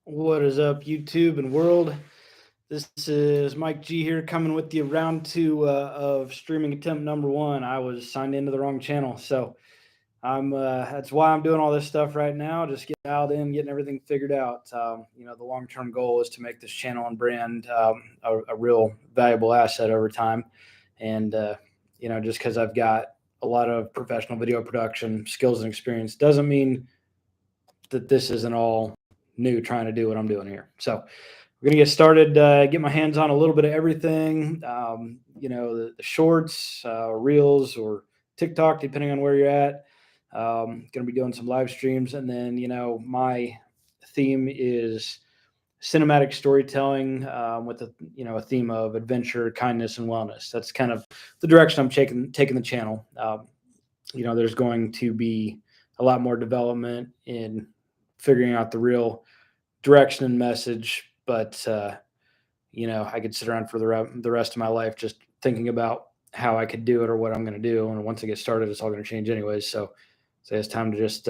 What is up, YouTube and world? This is Mike G here, coming with you round two of streaming attempt number one. I was signed into the wrong channel, so I'm that's why I'm doing all this stuff right now. Just getting dialed in, getting everything figured out. The long term goal is to make this channel and brand a real valuable asset over time. And just because I've got a lot of professional video production skills and experience doesn't mean that this isn't all new trying to do what I'm doing here. So we're gonna get started. Get my hands on a little bit of everything. The shorts, reels, or TikTok, depending on where you're at. Gonna be doing some live streams, and then my theme is cinematic storytelling with a theme of adventure, kindness, and wellness. That's kind of the direction I'm taking the channel. There's going to be a lot more development in figuring out the real direction and message. But I could sit around for the rest of my life just thinking about how I could do it or what I'm going to do. And once I get started, it's all going to change anyways. So it's time to just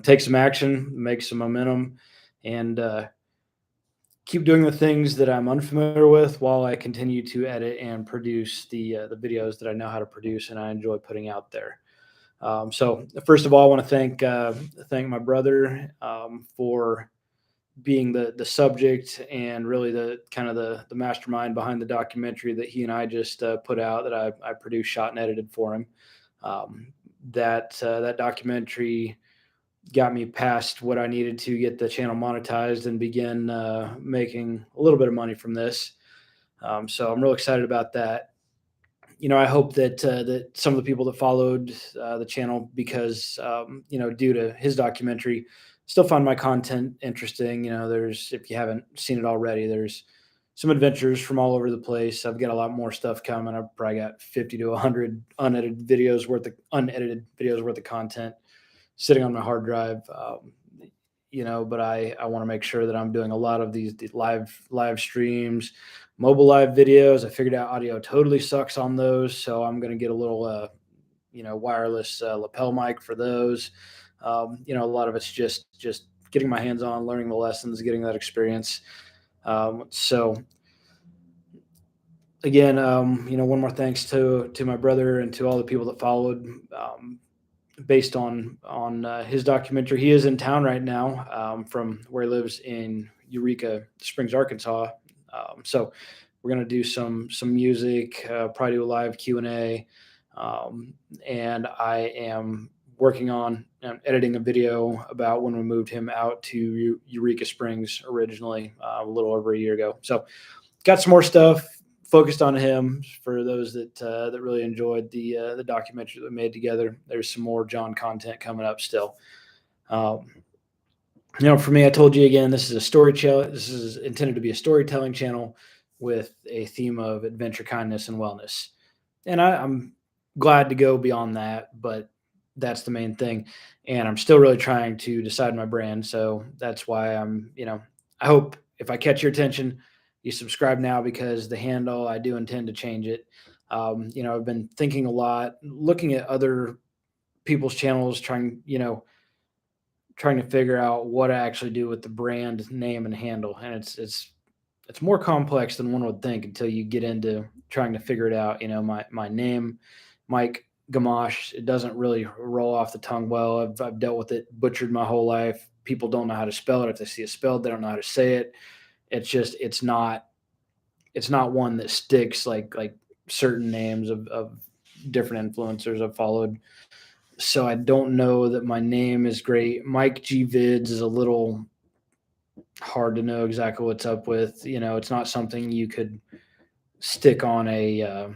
take some action, make some momentum, and keep doing the things that I'm unfamiliar with while I continue to edit and produce the videos that I know how to produce and I enjoy putting out there. So first of all, I want to thank my brother for being the subject and really the kind of the mastermind behind the documentary that he and I just put out that I produced, shot, and edited for him. That documentary got me past what I needed to get the channel monetized and begin making a little bit of money from this. So I'm real excited about that. I hope that some of the people that followed the channel, because due to his documentary, still find my content interesting. There's, if you haven't seen it already, there's some adventures from all over the place. I've got a lot more stuff coming. I've probably got 50 to 100 unedited videos worth of content sitting on my hard drive. But I want to make sure that I'm doing a lot of these live streams, mobile live videos. I figured out audio totally sucks on those, so I'm going to get a little wireless lapel mic for those. A lot of it's just getting my hands on, learning the lessons, getting that experience. So again, one more thanks to my brother and to all the people that followed. Based on his documentary, he is in town right now from where he lives in Eureka Springs, Arkansas. So we're gonna do some music, probably do a live Q&A, and I am working on editing a video about when we moved him out to Eureka Springs originally a little over a year ago. So got some more stuff focused on him for those that really enjoyed the documentary that we made together. There's some more John content coming up still. For me, I told you again, this is a story channel. This is intended to be a storytelling channel with a theme of adventure, kindness, and wellness. And I'm glad to go beyond that, but that's the main thing. And I'm still really trying to decide my brand. So that's why I hope if I catch your attention, you subscribe now, because the handle, I do intend to change it. I've been thinking a lot, looking at other people's channels, trying to figure out what I actually do with the brand name and handle. And it's more complex than one would think until you get into trying to figure it out. My name, Mike Gamache, it doesn't really roll off the tongue well. I've dealt with it, butchered my whole life. People don't know how to spell it. If they see it spelled, they don't know how to say it. It's not one that sticks like certain names of different influencers I've followed. So I don't know that my name is great. Mike G Vids is a little hard to know exactly what's up with. It's not something you could stick on a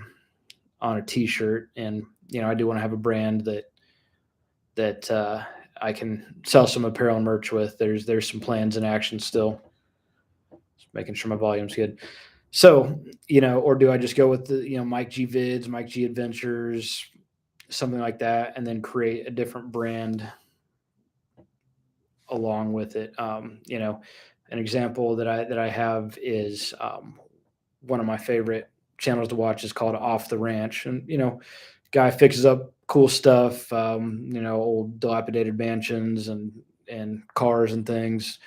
t-shirt. And I do want to have a brand that I can sell some apparel and merch with. There's some plans in action still. Just making sure my volume's good. So, or do I just go with the, Mike G Vids, Mike G Adventures, something like that, and then create a different brand along with it? An example that I have is one of my favorite channels to watch is called Off the Ranch, and guy fixes up cool stuff, old dilapidated mansions and cars and things.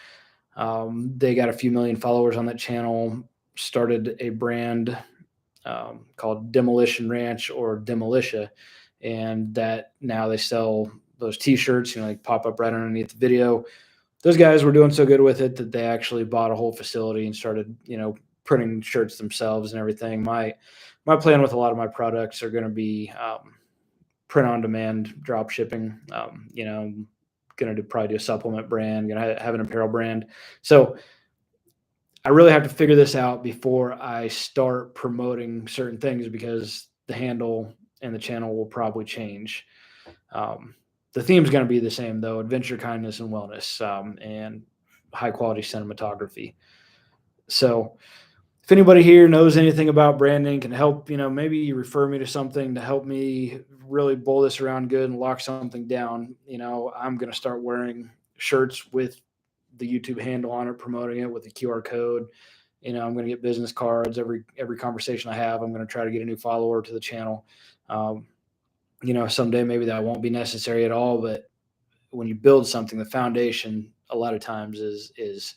They got a few million followers on that channel, started a brand called Demolition Ranch or Demolitia, and that now they sell those T-shirts, like pop up right underneath the video. Those guys were doing so good with it that they actually bought a whole facility and started, printing shirts themselves and everything. My plan with a lot of my products are going to be print on demand, drop shipping. Going to probably do a supplement brand, going to have an apparel brand. So I really have to figure this out before I start promoting certain things because the handle and the channel will probably change. The theme is going to be the same though: adventure, kindness, and wellness, and high quality cinematography. So if anybody here knows anything about branding, can help, maybe refer me to something to help me really boil this around good and lock something down. I'm going to start wearing shirts with the YouTube handle on it, promoting it with the QR code. I'm going to get business cards every conversation I have. I'm going to try to get a new follower to the channel. Someday maybe that won't be necessary at all, but when you build something, the foundation a lot of times is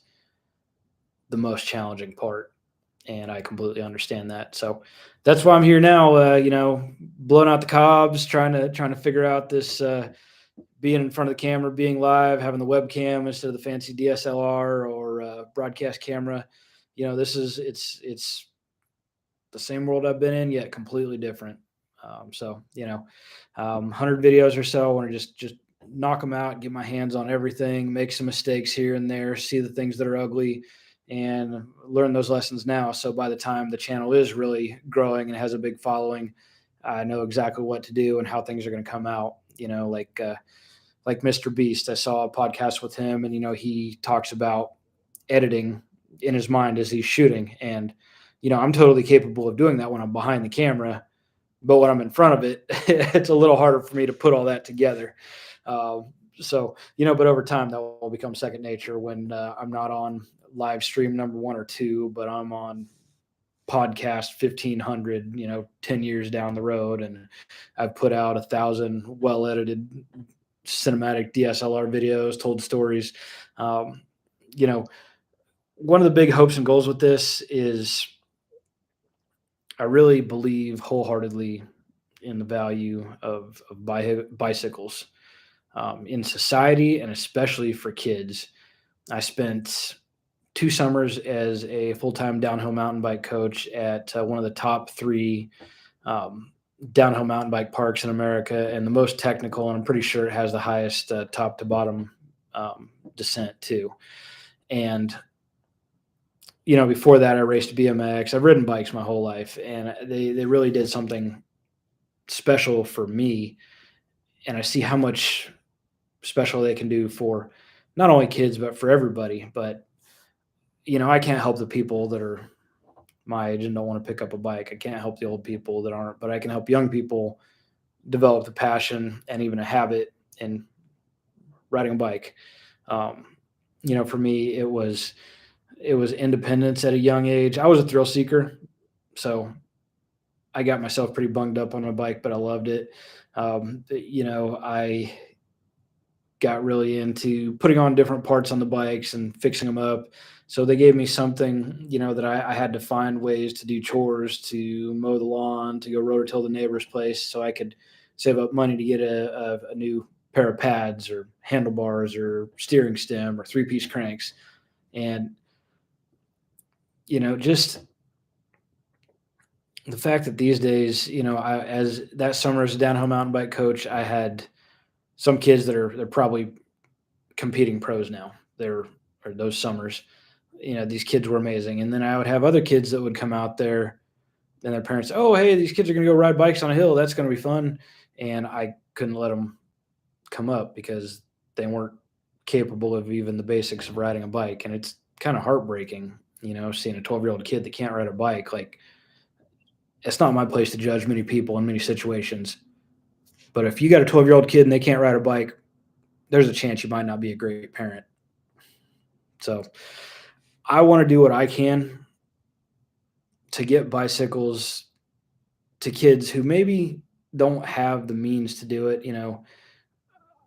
the most challenging part, and I completely understand that. So that's why I'm here now. Blowing out the cobs, trying to figure out this. Being in front of the camera, being live, having the webcam instead of the fancy DSLR or broadcast camera. It's the same world I've been in, yet completely different. 100 videos or so. I want to just knock them out, get my hands on everything, make some mistakes here and there, see the things that are ugly, and learn those lessons now. So by the time the channel is really growing and has a big following, I know exactly what to do and how things are going to come out. Like Mr. Beast, I saw a podcast with him, and he talks about editing in his mind as he's shooting, and I'm totally capable of doing that when I'm behind the camera, but when I'm in front of it, it's a little harder for me to put all that together. But over time that will become second nature when I'm not on live stream number 1 or 2, but I'm on podcast 1500, 10 years down the road, and I've put out 1,000 well edited cinematic DSLR videos, told stories. One of the big hopes and goals with this is I really believe wholeheartedly in the value of bicycles in society, and especially for kids. I spent 2 summers as a full-time downhill mountain bike coach at one of the top 3 downhill mountain bike parks in America, and the most technical, and I'm pretty sure it has the highest top to bottom descent too. And before that, I raced BMX. I've ridden bikes my whole life, and they really did something special for me. And I see how much special they can do for not only kids, but for everybody. But, I can't help the people that are my age and don't want to pick up a bike. I can't help the old people that aren't, but I can help young people develop the passion and even a habit in riding a bike. For me, it was independence at a young age. I was a thrill seeker, so I got myself pretty bunged up on my bike, but I loved it. I got really into putting on different parts on the bikes and fixing them up. So they gave me something, that I had to find ways to do chores, to mow the lawn, to go rototill the neighbor's place, so I could save up money to get a new pair of pads or handlebars or steering stem or 3-piece cranks. And, just the fact that these days, as that summer as a downhill mountain bike coach, I had some kids they're probably competing pros now. Or those summers, these kids were amazing. And then I would have other kids that would come out there, and their parents, oh, hey, these kids are going to go ride bikes on a hill. That's going to be fun. And I couldn't let them come up because they weren't capable of even the basics of riding a bike. And it's kind of heartbreaking, seeing a 12-year-old kid that can't ride a bike. Like, it's not my place to judge many people in many situations. But if you got a 12-year-old kid and they can't ride a bike, there's a chance you might not be a great parent. So I want to do what I can to get bicycles to kids who maybe don't have the means to do it.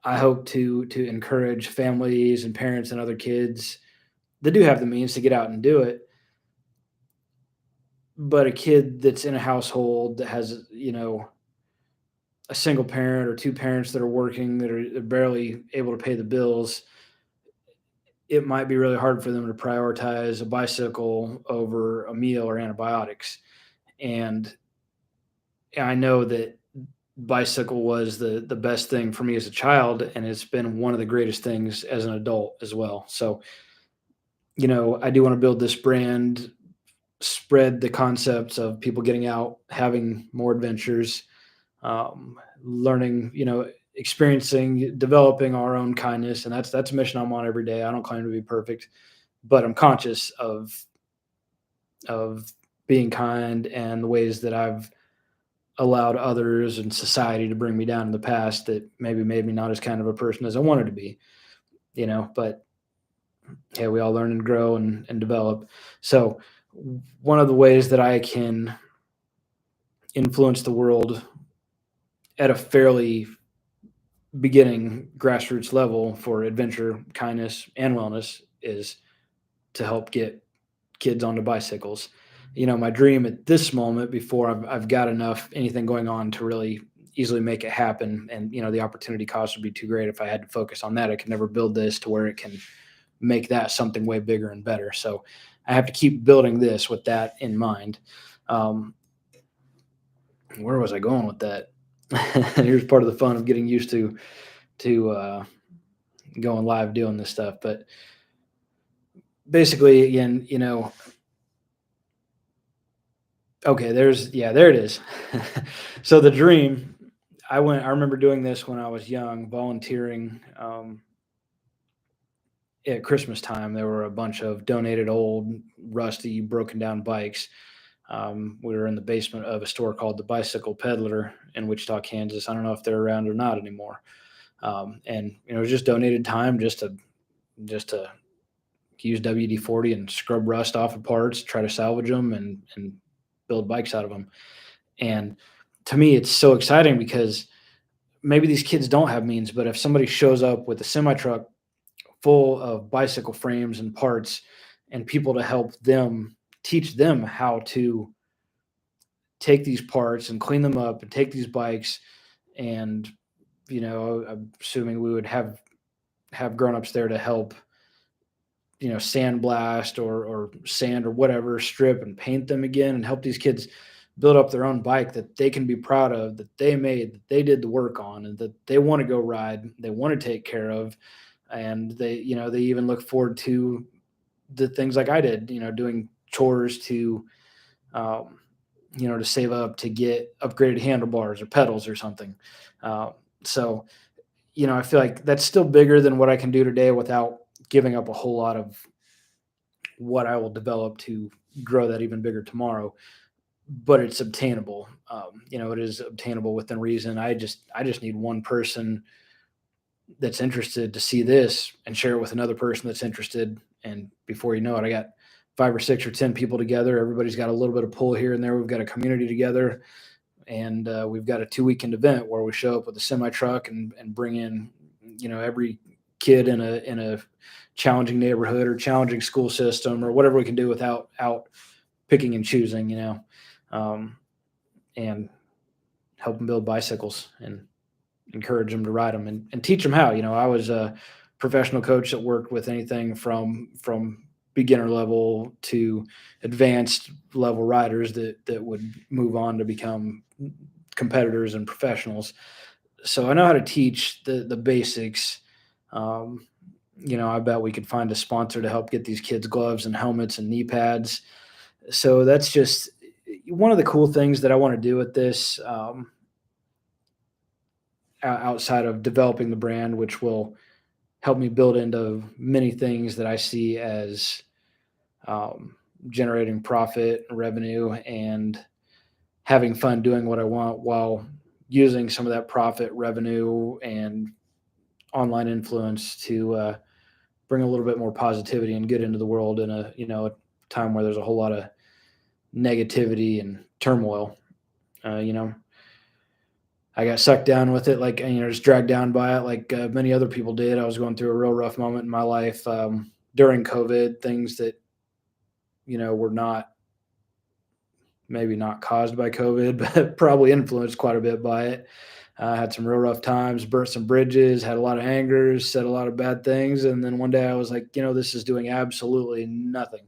I hope to encourage families and parents and other kids that do have the means to get out and do it. But a kid that's in a household that has, a single parent or two parents that are working that are barely able to pay the bills, it might be really hard for them to prioritize a bicycle over a meal or antibiotics. And I know that bicycle was the best thing for me as a child, and it's been one of the greatest things as an adult as well. So, I do want to build this brand, spread the concepts of people getting out, having more adventures, learning, experiencing, developing our own kindness, and that's a mission I'm on every day. I don't claim to be perfect, but I'm conscious of being kind and the ways that I've allowed others and society to bring me down in the past that maybe made me not as kind of a person as I wanted to be, but yeah, we all learn and grow and develop. So one of the ways that I can influence the world at a fairly beginning grassroots level for adventure, kindness, and wellness is to help get kids onto bicycles. My dream at this moment, before I've got enough anything going on to really easily make it happen, and the opportunity cost would be too great if I had to focus on that. I could never build this to where it can make that something way bigger and better. So I have to keep building this with that in mind. Um, where was I going with that? Here's part of the fun of getting used to going live doing this stuff. But basically, again, okay, there it is. So the dream, I remember doing this when I was young, volunteering. At Christmas time, there were a bunch of donated old, rusty, broken down bikes. We were in the basement of a store called the Bicycle Peddler in Wichita, Kansas. I don't know if they're around or not anymore. And it was just donated time just to use WD-40 and scrub rust off of parts, try to salvage them and build bikes out of them. And to me, it's so exciting because maybe these kids don't have means, but if somebody shows up with a semi truck full of bicycle frames and parts and people to help them teach them how to take these parts and clean them up and take these bikes, and I'm assuming we would have grown-ups there to help, sandblast or sand or whatever, strip and paint them again, and help these kids build up their own bike that they can be proud of, that they made, that they did the work on, and that they want to go ride, they want to take care of, and they even look forward to the things like I did, doing chores um, to save up to get upgraded handlebars or pedals or something. Uh, so, I feel like that's still bigger than what I can do today without giving up a whole lot of what I will develop to grow that even bigger tomorrow. But it's obtainable. It is obtainable within reason. I just need one person that's interested to see this and share it with another person that's interested. And before you know it, I got 5 or 6 or 10 people together. Everybody's got a little bit of pull here and there. We've got a community together, and we've got a 2 weekend event where we show up with a semi truck and bring in, every kid in a challenging neighborhood or challenging school system or whatever we can do without out picking and choosing, um, and help them build bicycles and encourage them to ride them and teach them how. I was a professional coach that worked with anything from beginner level to advanced level riders that would move on to become competitors and professionals. So I know how to teach the basics. Um, I bet we could find a sponsor to help get these kids gloves and helmets and knee pads. So that's just one of the cool things that I want to do with this. Outside of developing the brand, which will help me build into many things that I see as um, generating profit, revenue, and having fun doing what I want while using some of that profit, revenue, and online influence to bring a little bit more positivity and good into the world in a time where there's a whole lot of negativity and turmoil. Uh, you know, I got sucked down with it, like, just dragged down by it, like many other people did. I was going through a real rough moment in my life. during COVID, things that, were maybe not caused by COVID, but probably influenced quite a bit by it. Had some real rough times, burnt some bridges, had a lot of angers, said a lot of bad things. And then one day I was like, this is doing absolutely nothing.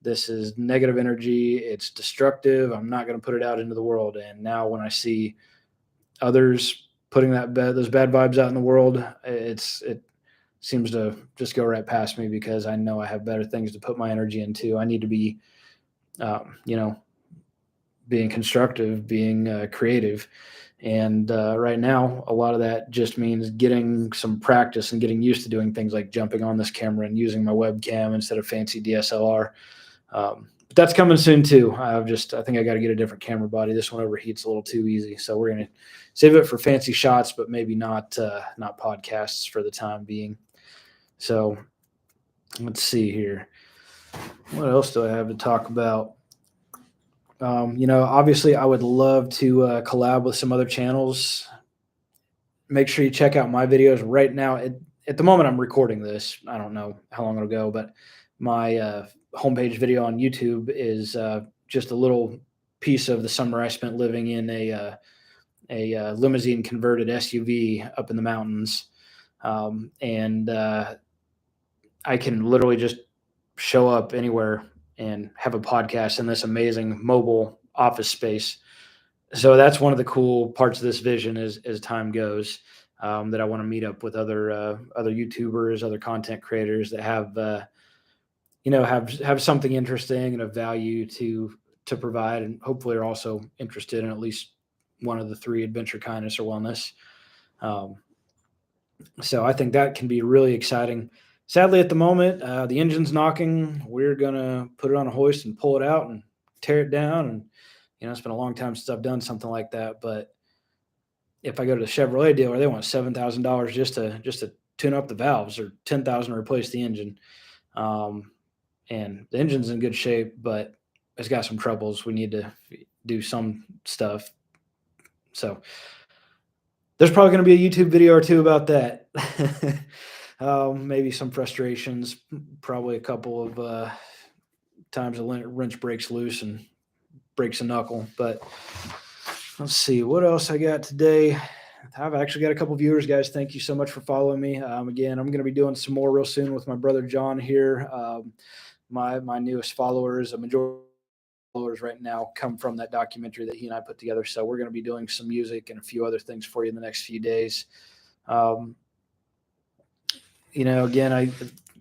This is negative energy. It's destructive. I'm not going to put it out into the world. And now when I see others putting those bad vibes out in the world, it seems to just go right past me, because I know I have better things to put my energy into. I need to be, you know, being constructive, being creative. And right now, a lot of that just means getting some practice and getting used to doing things like jumping on this camera and using my webcam instead of fancy DSLR. But that's coming soon too. I think I got to get a different camera body. This one overheats a little too easy, so we're gonna save it for fancy shots, but maybe not podcasts for the time being. So let's see here. What else do I have to talk about? Obviously, I would love to collab with some other channels. Make sure you check out my videos right now. At the moment I'm recording this, I don't know how long it'll go, but my homepage video on YouTube is just a little piece of the summer I spent living in a limousine converted SUV up in the mountains, and I can literally just show up anywhere and have a podcast in this amazing mobile office space. So that's one of the cool parts of this vision as time goes, that I want to meet up with other YouTubers, other content creators that have something interesting and of value to provide, and hopefully are also interested in at least one of the three: adventure, kindness, or wellness. Um, so I think that can be really exciting. Sadly, at the moment, the engine's knocking. We're gonna put it on a hoist and pull it out and tear it down. And it's been a long time since I've done something like that. But if I go to the Chevrolet dealer, they want $7,000 just to tune up the valves, or 10,000 to replace the engine. And the engine's in good shape, but it's got some troubles. We need to do some stuff. So there's probably going to be a YouTube video or two about that. Maybe some frustrations, probably a couple of times a wrench breaks loose and breaks a knuckle. But let's see what else I got today. I've actually got a couple viewers, guys. Thank you so much for following me. Again, I'm going to be doing some more real soon with my brother John here. My newest followers, a majority followers right now, come from that documentary that he and I put together. So we're going to be doing some music and a few other things for you in the next few days. Again,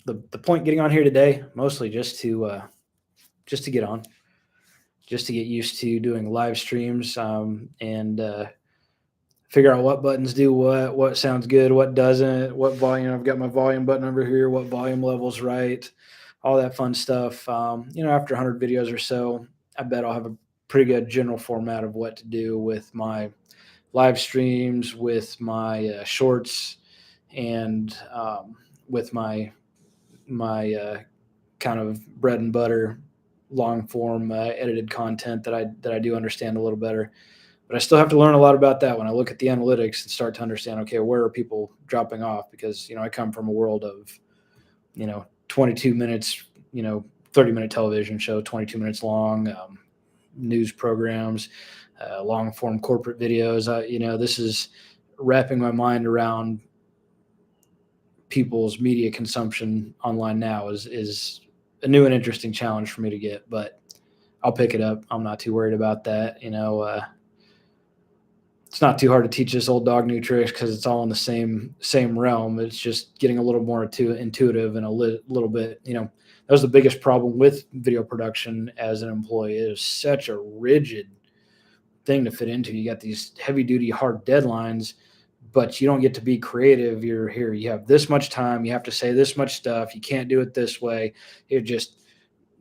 the point getting on here today, mostly just to get on, just to get used to doing live streams, and figure out what buttons do what sounds good, what doesn't, what volume. I've got my volume button over here, what volume level's right, all that fun stuff. After 100 videos or so, I bet I'll have a pretty good general format of what to do with my live streams, with my shorts, and with my kind of bread and butter long form edited content that I do understand a little better. But I still have to learn a lot about that when I look at the analytics and start to understand, okay, where are people dropping off? Because I come from a world of 22 minutes, 30-minute television show, 22 minutes long, news programs, long form corporate videos. This is wrapping my mind around people's media consumption online now is a new and interesting challenge for me to get, but I'll pick it up. I'm not too worried about that. It's not too hard to teach this old dog new tricks, because it's all in the same realm. It's just getting a little more intuitive and a little bit, that was the biggest problem with video production as an employee. It is such a rigid thing to fit into. You got these heavy duty, hard deadlines, but you don't get to be creative. You're here. You have this much time. You have to say this much stuff. You can't do it this way. It just,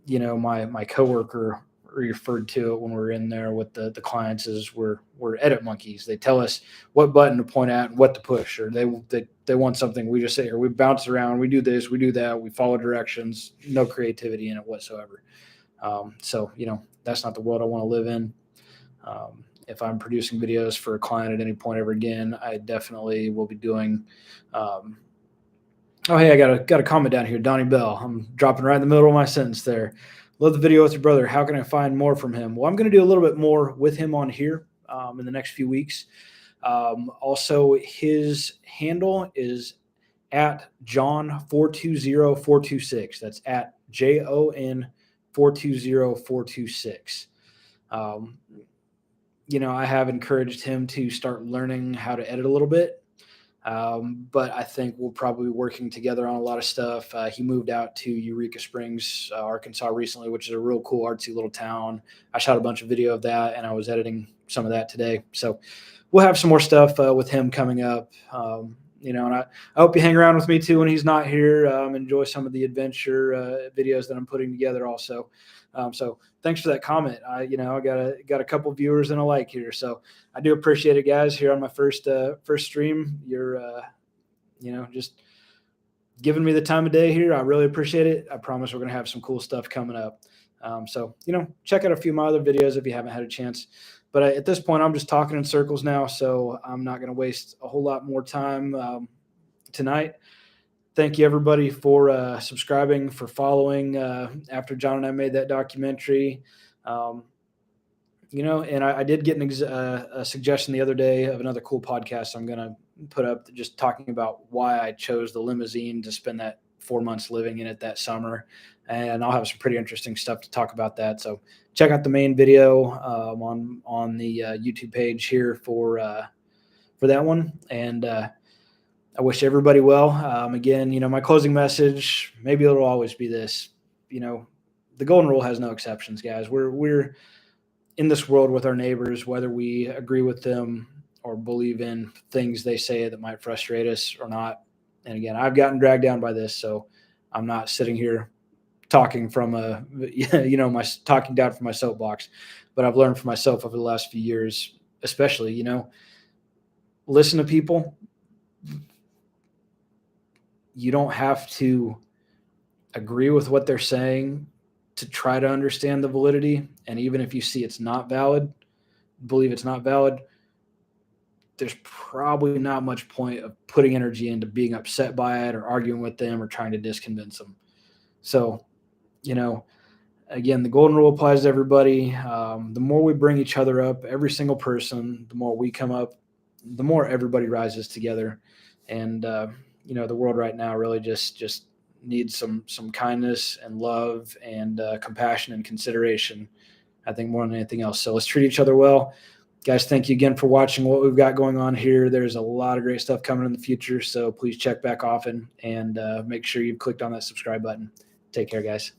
my coworker referred to it when we were in there with the clients as we're edit monkeys. They tell us what button to point at and what to push, or they want something. We just say, or we bounce around. We do this, we do that. We follow directions. No creativity in it whatsoever. So that's not the world I want to live in. If I'm producing videos for a client at any point ever again, I definitely will be doing Oh, hey, I got a comment down here. Donnie Bell. I'm dropping right in the middle of my sentence there. Love the video with your brother. How can I find more from him? Well, I'm going to do a little bit more with him on here in the next few weeks. Also, his handle is at John420426. That's at JON420426. Um, I have encouraged him to start learning how to edit a little bit. But I think we'll probably be working together on a lot of stuff. He moved out to Eureka Springs, Arkansas recently, which is a real cool, artsy little town. I shot a bunch of video of that, and I was editing some of that today. So we'll have some more stuff with him coming up. And I hope you hang around with me too when he's not here. Enjoy some of the adventure videos that I'm putting together also. So thanks for that comment. I got a couple viewers and a like here, so I do appreciate it, guys. Here on my first stream, you're just giving me the time of day here. I really appreciate it. I promise we're gonna have some cool stuff coming up. So check out a few of my other videos if you haven't had a chance. But at this point, I'm just talking in circles now, so I'm not going to waste a whole lot more time tonight. Thank you, everybody, for subscribing, for following after John and I made that documentary. And I did get a suggestion the other day of another cool podcast I'm going to put up just talking about why I chose the limousine to spend that 4 months living in it that summer. And I'll have some pretty interesting stuff to talk about that. So check out the main video on the YouTube page here for that one. And I wish everybody well. Again, my closing message, maybe it'll always be this, the golden rule has no exceptions, guys. We're in this world with our neighbors, whether we agree with them or believe in things they say that might frustrate us or not. And again, I've gotten dragged down by this, so I'm not sitting here talking from talking down from my soapbox, but I've learned for myself over the last few years, especially, listen to people. You don't have to agree with what they're saying to try to understand the validity. And even if you see it's not valid, believe it's not valid, there's probably not much point of putting energy into being upset by it or arguing with them or trying to disconvince them. So, again, the golden rule applies to everybody. The more we bring each other up, every single person, the more we come up, the more everybody rises together. And, the world right now really just needs some kindness and love and compassion and consideration, I think, more than anything else. So let's treat each other well. Guys, thank you again for watching what we've got going on here. There's a lot of great stuff coming in the future, so please check back often and make sure you've clicked on that subscribe button. Take care, guys.